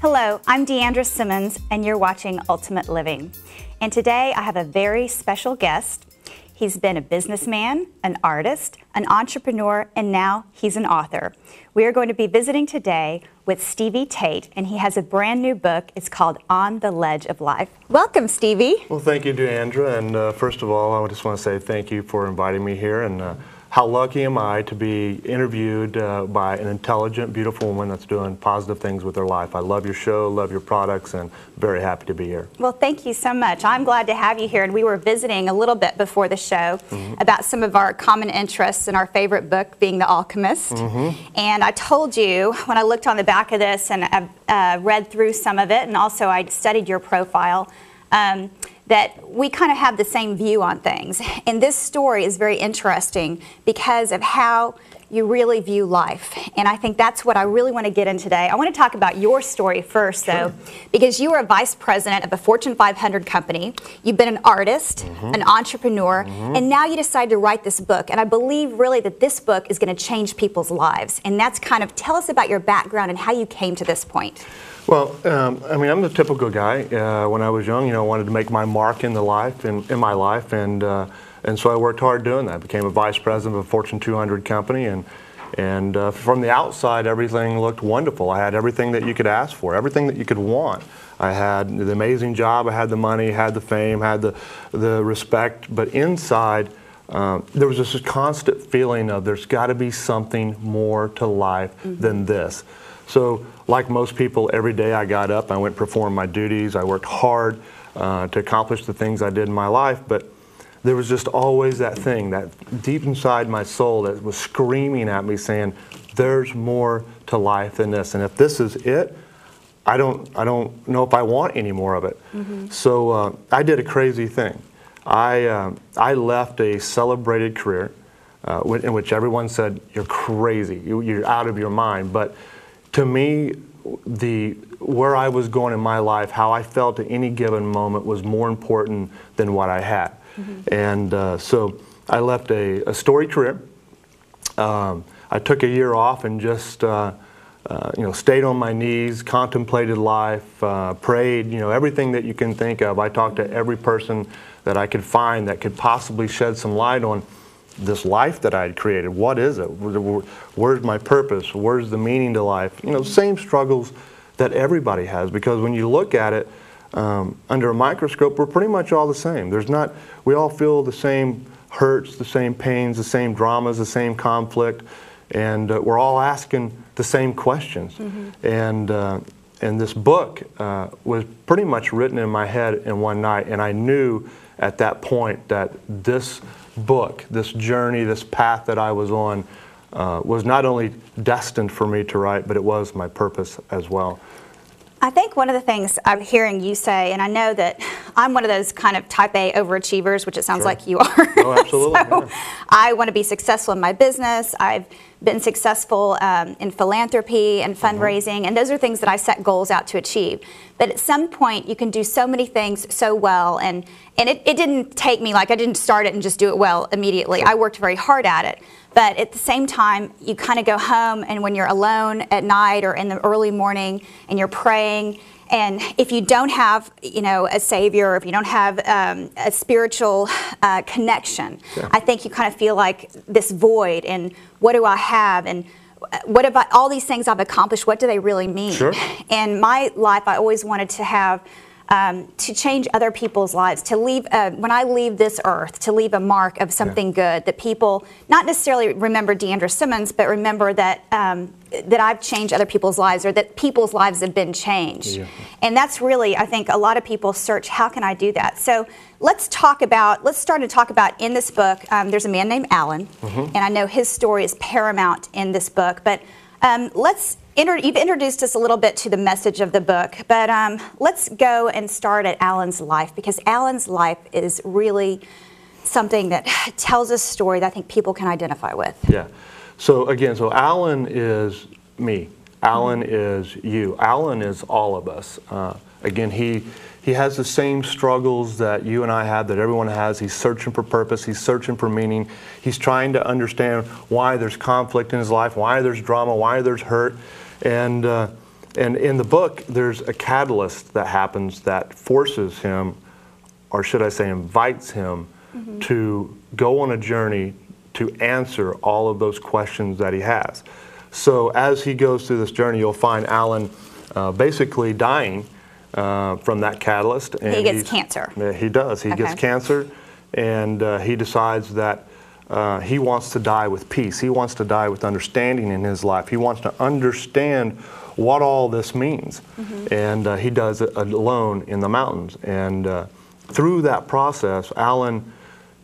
Hello, I'm Deandra Simmons, and you're watching Ultimate Living. And today I have a very special guest. He's been a businessman, an artist, an entrepreneur, and now he's an author. We are going to be visiting today with Stevie Tate, and he has a brand new book. It's called On the Ledge of Life. Welcome, Stevie. Well, thank you, Deandra. And first of all, I just want to say thank you for inviting me here. And how lucky am I to be interviewed by an intelligent, beautiful woman that's doing positive things with her life. I love your show, love your products, and very happy to be here. Well, thank you so much. I'm glad to have you here. And we were visiting a little bit before the show about some of our common interests and our favorite book being The Alchemist. And I told you when I looked on the back of this and I read through some of it, and also I studied your profile, that we kind of have the same view on things. And this story is very interesting because of how you really view life. And I think that's what I really want to get in today. I want to talk about your story first, though, because you were a vice president of a Fortune 500 company. You've been an artist, an entrepreneur, and now you decide to write this book. And I believe really that this book is going to change people's lives. And that's kind of, tell us about your background and how you came to this point. Well, I mean, I'm the typical guy. When I was young, you know, I wanted to make my mark in my life, and so I worked hard doing that. Became a vice president of a Fortune 200 company, and from the outside, everything looked wonderful. I had everything that you could ask for, everything that you could want. I had the amazing job, I had the money, had the fame, had the respect, but inside, there was this constant feeling of there's got to be something more to life than this. So, like most people, every day I got up, I went and performed my duties, I worked hard to accomplish the things I did in my life, but there was just always that thing, that deep inside my soul that was screaming at me saying, there's more to life than this, and if this is it, I don't know if I want any more of it. So I did a crazy thing. I left a celebrated career in which everyone said, you're crazy, you're out of your mind, but to me, where I was going in my life, how I felt at any given moment was more important than what I had. And so I left a storied career. I took a year off and just stayed on my knees, contemplated life, prayed, everything that you can think of. I talked to every person that I could find that could possibly shed some light on this life that I had created. What is it? Where's my purpose? Where's the meaning to life? Same struggles that everybody has, because when you look at it under a microscope, we're pretty much all the same. We all feel the same hurts, the same pains, the same dramas, the same conflict, and we're all asking the same questions. And this book was pretty much written in my head in one night, and I knew at that point that this book, this journey, this path that I was on was not only destined for me to write, but it was my purpose as well. I think one of the things I'm hearing you say, and I know that I'm one of those kind of type A overachievers, which it sounds like you are. Oh, absolutely. So I want to be successful in my business. I've been successful in philanthropy and fundraising, and those are things that I set goals out to achieve. But at some point, you can do so many things so well, and it didn't take me, like I didn't start it and just do it well immediately. I worked very hard at it. But at the same time, you kind of go home, and when you're alone at night or in the early morning and you're praying, and if you don't have, a savior, or if you don't have a spiritual connection, I think you kind of feel like this void, and what do I have, and what about all these things I've accomplished, what do they really mean? In my life, I always wanted to have to change other people's lives, to leave, when I leave this earth, to leave a mark of something good, that people not necessarily remember Deandra Simmons, but remember that that I've changed other people's lives, or that people's lives have been changed. And that's really, I think, a lot of people search, how can I do that? So let's start to talk about in this book, there's a man named Alan, and I know his story is paramount in this book, but you've introduced us a little bit to the message of the book, but let's go and start at Alan's life, because Alan's life is really something that tells a story that I think people can identify with. So again, Alan is me. Alan is you. Alan is all of us. Again, he he has the same struggles that you and I have, that everyone has. He's searching for purpose. He's searching for meaning. He's trying to understand why there's conflict in his life, why there's drama, why there's hurt. And in the book, there's a catalyst that happens that forces him, or should I say invites him, to go on a journey to answer all of those questions that he has. So as he goes through this journey, you'll find Alan basically dying from that catalyst. And he gets cancer. He does. He gets cancer, and he decides that he wants to die with peace. He wants to die with understanding in his life. He wants to understand what all this means. And he does it alone in the mountains. And through that process, Alan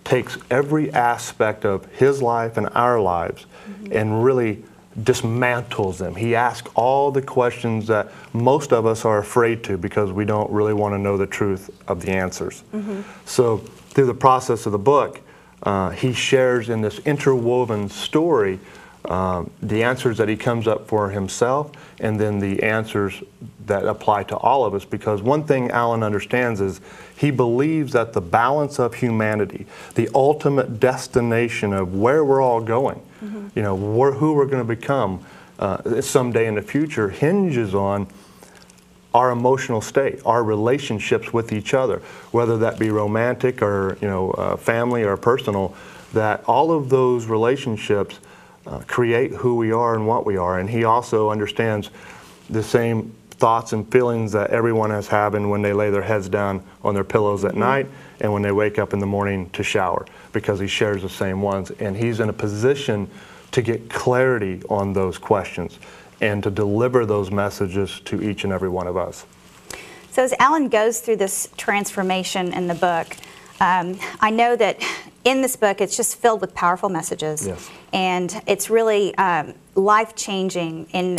takes every aspect of his life and our lives and really dismantles them. He asks all the questions that most of us are afraid to, because we don't really want to know the truth of the answers. So through the process of the book, he shares in this interwoven story the answers that he comes up for himself, and then the answers that apply to all of us. Because one thing Alan understands is he believes that the balance of humanity, the ultimate destination of where we're all going, you know, who we're going to become someday in the future, hinges on our emotional state, our relationships with each other, whether that be romantic or, you know, family or personal. That all of those relationships create who we are and what we are. And he also understands the same thoughts and feelings that everyone is having when they lay their heads down on their pillows at night and when they wake up in the morning to shower, because he shares the same ones. And he's in a position to get clarity on those questions and to deliver those messages to each and every one of us. So as Alan goes through this transformation in the book, I know that in this book it's just filled with powerful messages. Yes. And it's really life-changing in,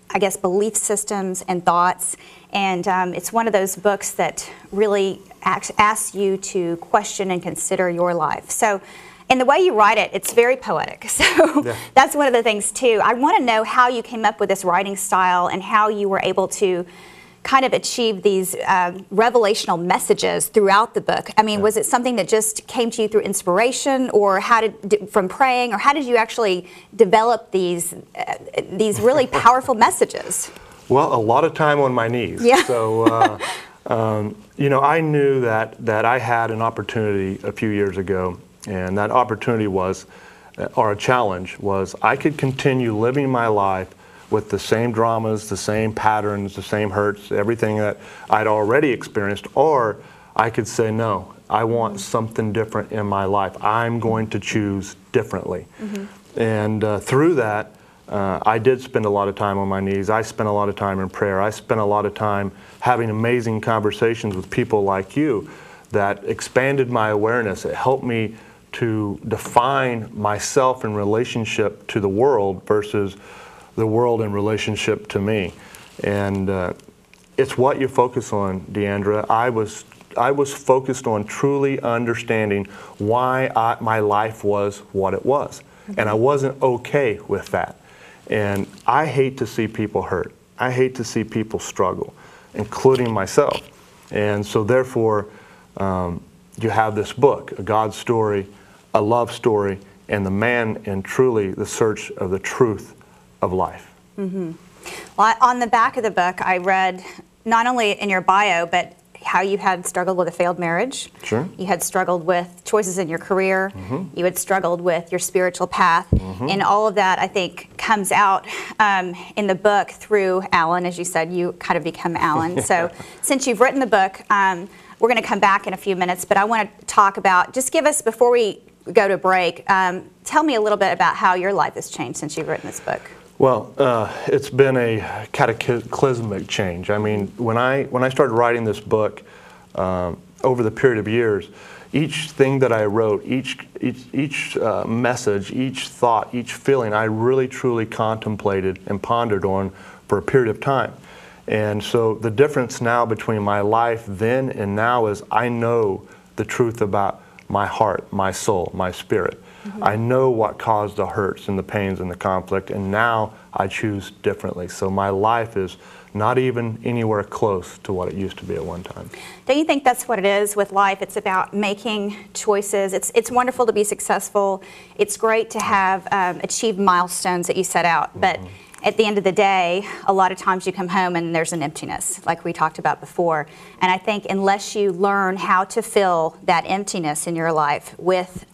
I guess, belief systems and thoughts. And it's one of those books that really asks you to question and consider your life. So in the way you write it, it's very poetic. So that's one of the things too. I want to know how you came up with this writing style and how you were able to kind of achieve these revelational messages throughout the book. I mean, was it something that just came to you through inspiration, or from praying, or how did you actually develop these really powerful messages? Well, a lot of time on my knees. Yeah. So, you know, I knew that I had an opportunity a few years ago, and that opportunity was, or a challenge was, I could continue living my life with the same dramas, the same patterns, the same hurts, everything that I'd already experienced, or I could say, no, I want something different in my life. I'm going to choose differently. And through that, I did spend a lot of time on my knees. I spent a lot of time in prayer. I spent a lot of time having amazing conversations with people like you that expanded my awareness. It helped me to define myself in relationship to the world versus the world in relationship to me. And it's what you focus on, Deandra. I was focused on truly understanding why my life was what it was. And I wasn't okay with that. And I hate to see people hurt. I hate to see people struggle, including myself. And so therefore, you have this book, a God story, a love story, and the man and truly the search of the truth of life. Well, on the back of the book, I read not only in your bio, but how you had struggled with a failed marriage. Sure. You had struggled with choices in your career. You had struggled with your spiritual path. And all of that, I think, comes out in the book through Alan. As you said, you kind of become Alan. So since you've written the book, we're going to come back in a few minutes, but I want to talk about, just give us, before we go to break, tell me a little bit about how your life has changed since you've written this book. Well, it's been a cataclysmic change. I mean, when I started writing this book over the period of years, each thing that I wrote, each message, each thought, each feeling, I really truly contemplated and pondered on for a period of time. And so the difference now between my life then and now is I know the truth about my heart, my soul, my spirit. I know what caused the hurts and the pains and the conflict, and now I choose differently. So my life is not even anywhere close to what it used to be at one time. Don't you think that's what it is with life? It's about making choices. It's wonderful to be successful. It's great to have achieved milestones that you set out, but at the end of the day, a lot of times you come home and there's an emptiness, like we talked about before. And I think unless you learn how to fill that emptiness in your life with,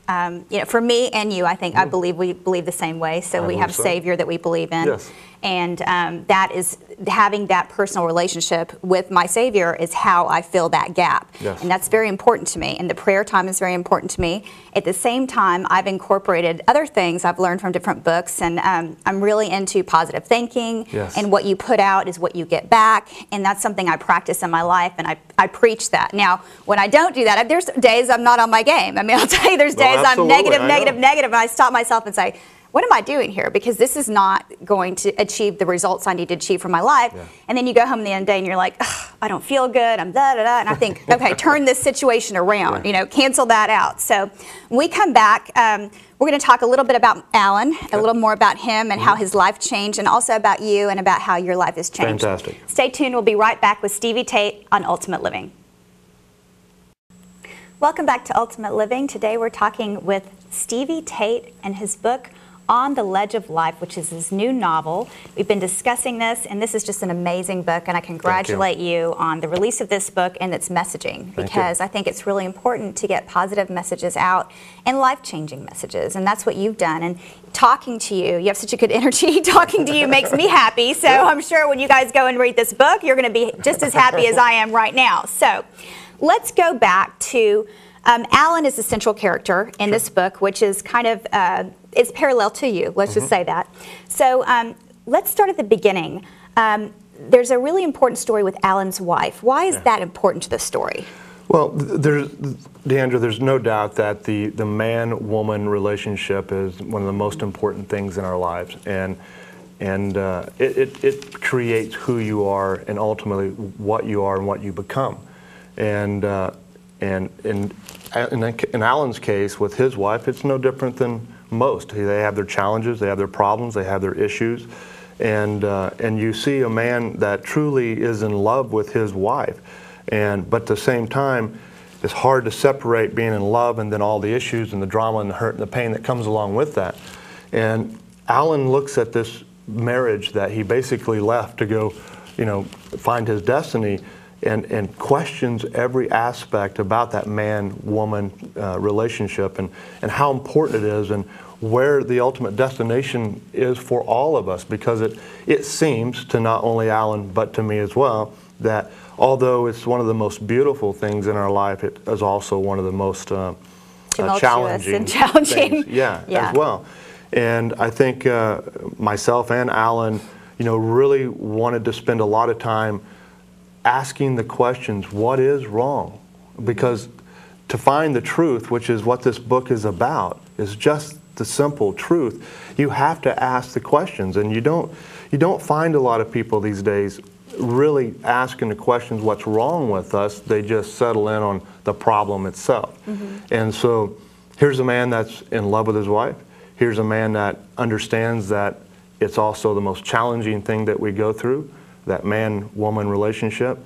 for me and you, I think I believe we believe the same way. So we have a Savior that we believe in. Yes. And that is having that personal relationship with my Savior is how I fill that gap. Yes. And that's very important to me. And the prayer time is very important to me. At the same time, I've incorporated other things I've learned from different books. And I'm really into positive thinking. Yes. And what you put out is what you get back. And that's something I practice in my life. And I preach that. Now, when I don't do that, there's days I'm not on my game. I mean, I'll tell you, there's days I'm negative. And I stop myself and say, what am I doing here? Because this is not going to achieve the results I need to achieve for my life. Yeah. And then you go home at the end of the day and you're like, I don't feel good, I'm da-da-da. And I think, okay, turn this situation around, cancel that out. So when we come back, we're going to talk a little bit about Alan, a little more about him and how his life changed, and also about you and about how your life has changed. Fantastic. Stay tuned. We'll be right back with Stevie Tate on Ultimate Living. Welcome back to Ultimate Living. Today we're talking with Stevie Tate and his book, On the Ledge of Life, which is his new novel. We've been discussing this, and this is just an amazing book, and I congratulate you on the release of this book and its messaging, because I think it's really important to get positive messages out and life-changing messages, and that's what you've done. And talking to you have such a good energy. Talking to you makes me happy, so I'm sure when you guys go and read this book, you're going to be just as happy as I am right now. So let's go back to Alan is the central character in this book, which is kind of it's parallel to you. Let's just say that. So let's start at the beginning. There's a really important story with Alan's wife. Why is that important to the story? Well, Deandra, there's no doubt that the man-woman relationship is one of the most important things in our lives, and it creates who you are and ultimately what you are and what you become. And in Alan's case with his wife, it's no different than most. They have their challenges, they have their problems, they have their issues, and you see a man that truly is in love with his wife, but at the same time, it's hard to separate being in love and then all the issues and the drama and the hurt and the pain that comes along with that. And Alan looks at this marriage that he basically left to go, find his destiny, and questions every aspect about that man-woman relationship and how important it is and where the ultimate destination is for all of us, because it seems to not only Alan but to me as well that although it's one of the most beautiful things in our life, it is also one of the most challenging things, as well. And I think myself and Alan, really wanted to spend a lot of time asking the questions, what is wrong? Because to find the truth, which is what this book is about, is just the simple truth. You have to ask the questions, and you don't find a lot of people these days really asking the questions, what's wrong with us? They just settle in on the problem itself. And so here's a man that's in love with his wife. Here's a man that understands that it's also the most challenging thing that we go through, that man-woman relationship,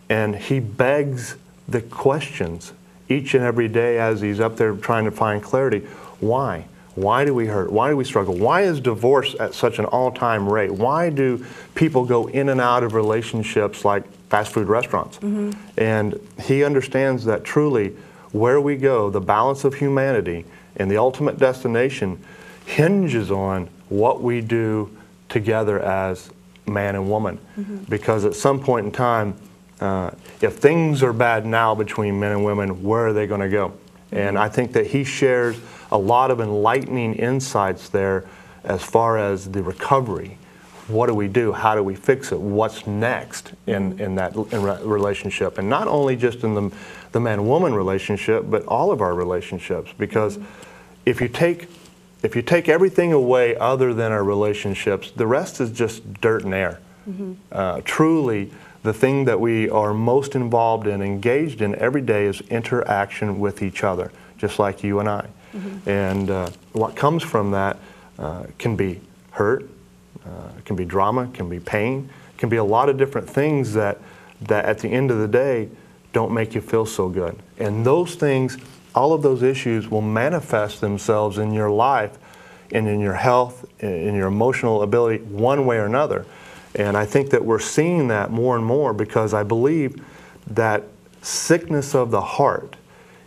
and he begs the questions each and every day as he's up there trying to find clarity. Why? Why do we hurt? Why do we struggle? Why is divorce at such an all-time rate? Why do people go in and out of relationships like fast food restaurants? And he understands that truly where we go, the balance of humanity and the ultimate destination hinges on what we do together as man and woman. Because at some point in time, if things are bad now between men and women, where are they going to go? And I think that he shares a lot of enlightening insights there as far as the recovery. What do we do? How do we fix it? What's next in that relationship? And not only just in the man-woman relationship, but all of our relationships. Because if you take everything away other than our relationships, the rest is just dirt and air. Truly, the thing that we are most involved in, engaged in every day is interaction with each other, just like you and I. And what comes from that can be hurt, can be drama, can be pain, can be a lot of different things that at the end of the day don't make you feel so good. And those things, all of those issues will manifest themselves in your life and in your health, in your emotional ability, one way or another. And I think that we're seeing that more and more, because I believe that sickness of the heart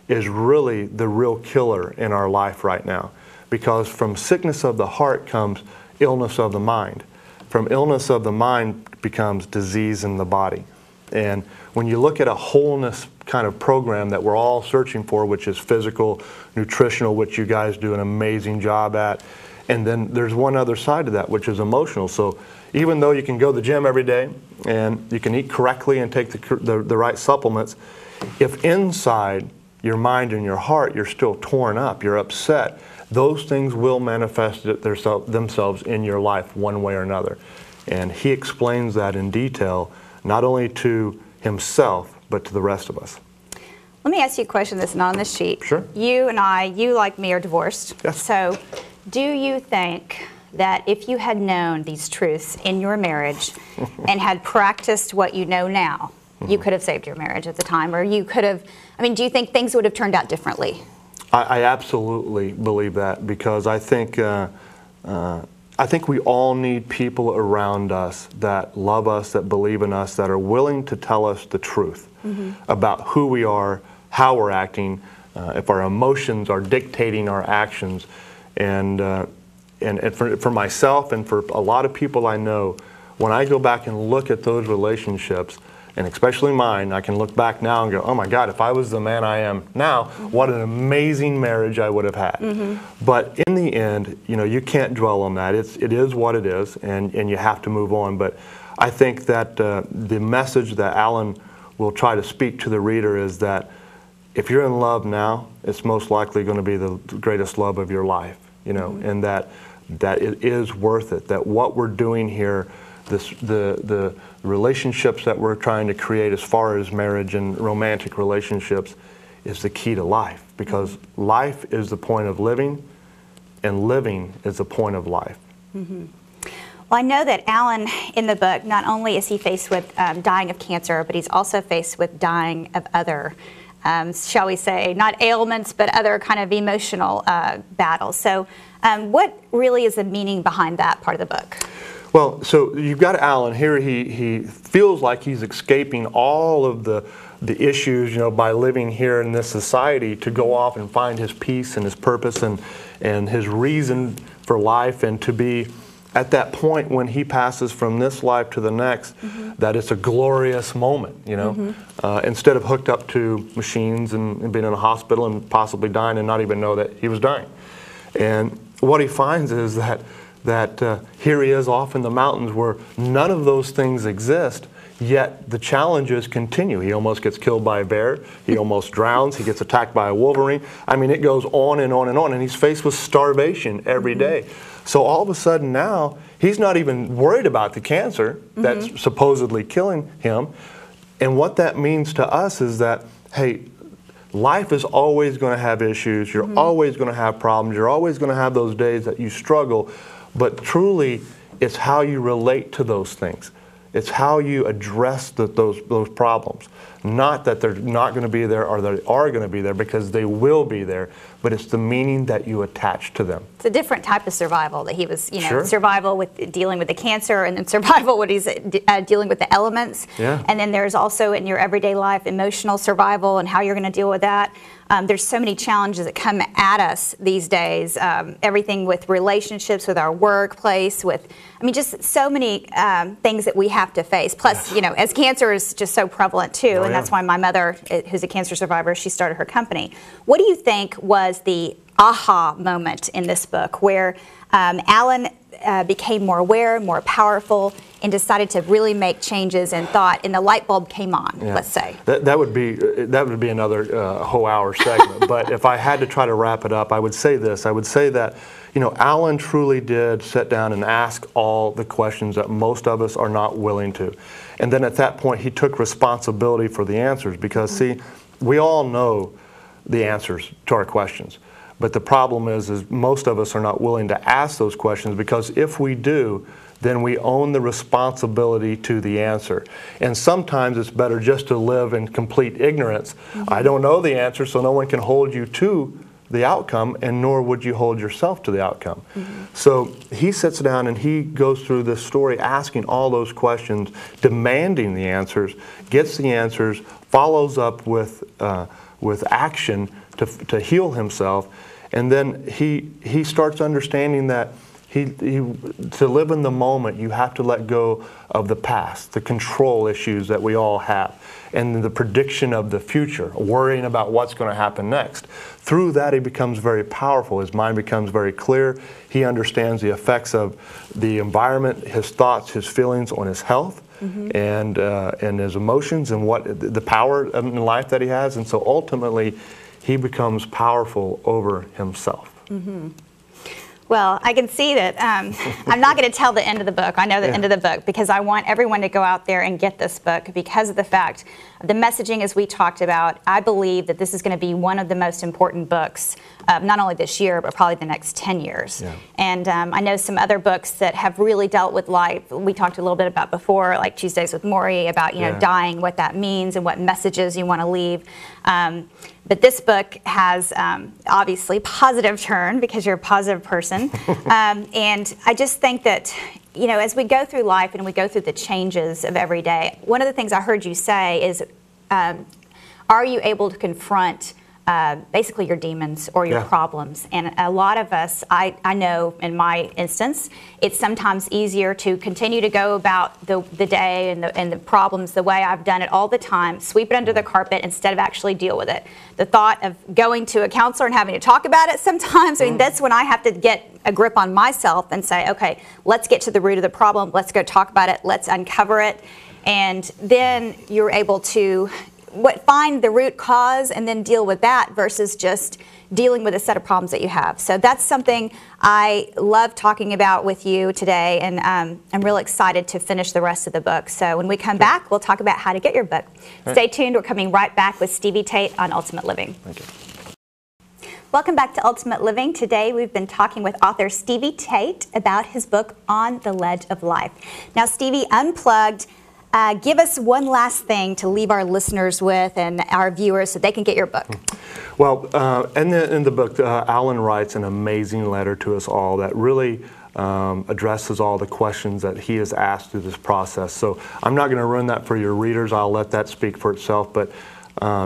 is really the real killer in our life right now. Because from sickness of the heart comes illness of the mind. From illness of the mind becomes disease in the body. And when you look at a wholeness kind of program that we're all searching for, which is physical, nutritional, which you guys do an amazing job at, and then there's one other side to that, which is emotional. So even though you can go to the gym every day and you can eat correctly and take the right supplements, if inside your mind and your heart you're still torn up, you're upset, those things will manifest themselves in your life one way or another. And he explains that in detail, not only to himself, but to the rest of us. Let me ask you a question that's not on this sheet. Sure. You like me, are divorced. Yes. So do you think that if you had known these truths in your marriage and had practiced what you know now, you could have saved your marriage at the time, or you could have, do you think things would have turned out differently? I absolutely believe that, because I think we all need people around us that love us, that believe in us, that are willing to tell us the truth about who we are, how we're acting, if our emotions are dictating our actions. And for myself and for a lot of people I know, when I go back and look at those relationships, and especially mine, I can look back now and go, oh my God, if I was the man I am now, what an amazing marriage I would have had. But in the end, you can't dwell on that. It is what it is, and you have to move on. But I think that the message that Alan will try to speak to the reader is that if you're in love now, it's most likely going to be the greatest love of your life, and that it is worth it, that what we're doing here, the relationships that we're trying to create as far as marriage and romantic relationships is the key to life, because life is the point of living and living is the point of life. Well, I know that Alan, in the book, not only is he faced with dying of cancer, but he's also faced with dying of other, shall we say, not ailments, but other kind of emotional battles. So what really is the meaning behind that part of the book? Well, so you've got Alan here. He feels like he's escaping all of the issues, by living here in this society, to go off and find his peace and his purpose and his reason for life, and to be at that point when he passes from this life to the next, that it's a glorious moment, instead of hooked up to machines and being in a hospital and possibly dying and not even know that he was dying. And what he finds is that here he is off in the mountains where none of those things exist, yet the challenges continue. He almost gets killed by a bear, he almost drowns, he gets attacked by a wolverine. It goes on and on and on, and he's faced with starvation every day. So all of a sudden now, he's not even worried about the cancer that's supposedly killing him. And what that means to us is that, hey, life is always going to have issues, you're always going to have problems, you're always going to have those days that you struggle. But truly, it's how you relate to those things. It's how you address those problems. Not that they're not going to be there or they are going to be there, because they will be there, but it's the meaning that you attach to them. It's a different type of survival that he was, Sure. survival with dealing with the cancer, and then survival when he's dealing with the elements. Yeah. And then there's also in your everyday life emotional survival and how you're going to deal with that. There's so many challenges that come at us these days. Everything with relationships, with our workplace, with, just so many things that we have to face. Plus, as cancer is just so prevalent too, and that's why my mother, who's a cancer survivor, she started her company. What do you think was the aha moment in this book where Alan became more aware, more powerful, and decided to really make changes and thought, and the light bulb came on, let's say? That would be another whole hour segment. But if I had to try to wrap it up, I would say this. I would say that, Alan truly did sit down and ask all the questions that most of us are not willing to. And then at that point, he took responsibility for the answers, because, see, we all know the answers to our questions. But the problem is most of us are not willing to ask those questions, because if we do, then we own the responsibility to the answer. And sometimes it's better just to live in complete ignorance. I don't know the answer, so no one can hold you to the outcome, and nor would you hold yourself to the outcome. So he sits down and he goes through this story asking all those questions, demanding the answers, gets the answers, follows up with action to heal himself, and then he starts understanding that to live in the moment, you have to let go of the past, the control issues that we all have, and the prediction of the future, worrying about what's going to happen next. Through that, he becomes very powerful. His mind becomes very clear. He understands the effects of the environment, his thoughts, his feelings on his health, and his emotions, and what the power in life that he has. And so ultimately, he becomes powerful over himself. Well, I can see that. I'm not going to tell the end of the book. I know the end of the book, because I want everyone to go out there and get this book, because of the fact the messaging, as we talked about. I believe that this is going to be one of the most important books, not only this year, but probably the next 10 years. And I know some other books that have really dealt with life. We talked a little bit about before, like Tuesdays with Maury, about dying, what that means, and what messages you want to leave. But this book has obviously positive turn, because you're a positive person. And I just think that, as we go through life and we go through the changes of every day, one of the things I heard you say is, are you able to confront basically your demons or your problems? And a lot of us, I know in my instance, it's sometimes easier to continue to go about the day and the problems the way I've done it all the time, sweep it under the carpet instead of actually deal with it. The thought of going to a counselor and having to talk about it sometimes, I mean, that's when I have to get a grip on myself and say, okay, let's get to the root of the problem, let's go talk about it, let's uncover it, and then you're able to find the root cause and then deal with that, versus just dealing with a set of problems that you have. So that's something I love talking about with you today, and I'm really excited to finish the rest of the book. So when we come back, we'll talk about how to get your book. Stay tuned. We're coming right back with Stevie Tate on Ultimate Living. Thank you. Welcome back to Ultimate Living. Today we've been talking with author Stevie Tate about his book, On the Ledge of Life. Now, Stevie, unplugged, give us one last thing to leave our listeners with and our viewers so they can get your book. Well, in the book, Alan writes an amazing letter to us all that really addresses all the questions that he has asked through this process. So I'm not going to ruin that for your readers. I'll let that speak for itself. But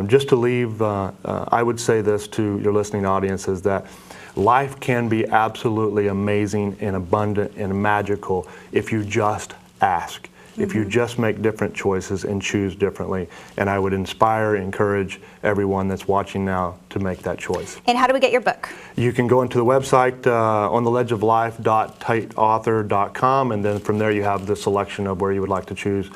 just to leave, I would say this to your listening audience, is that life can be absolutely amazing and abundant and magical if you just ask. If you just make different choices and choose differently. And I would inspire, encourage everyone that's watching now to make that choice. And how do we get your book? You can go into the website, ontheledgeoflife.tateauthor.com, and then from there you have the selection of where you would like to choose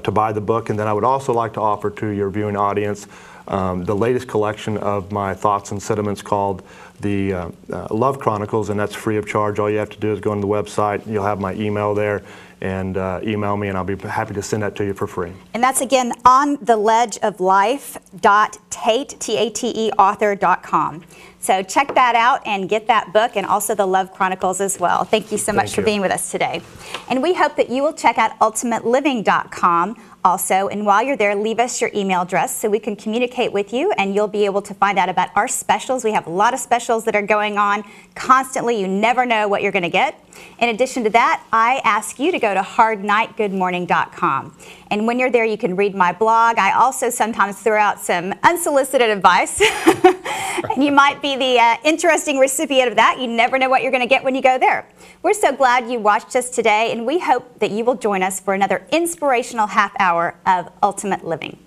to buy the book. And then I would also like to offer to your viewing audience the latest collection of my thoughts and sentiments called the Love Chronicles, and that's free of charge. All you have to do is go on the website. You'll have my email there, and email me, and I'll be happy to send that to you for free. And that's again ontheledgeoflife.tate, T-A-T-E, author.com. So check that out and get that book, and also the Love Chronicles as well. Thank you so much for being with us today. And we hope that you will check out ultimateliving.com also, and while you're there, leave us your email address so we can communicate with you, and you'll be able to find out about our specials. We have a lot of specials that are going on constantly. You never know what you're going to get. In addition to that, I ask you to go to hardnightgoodmorning.com. And when you're there, you can read my blog. I also sometimes throw out some unsolicited advice. And you might be the interesting recipient of that. You never know what you're going to get when you go there. We're so glad you watched us today, and we hope that you will join us for another inspirational half hour of Ultimate Living.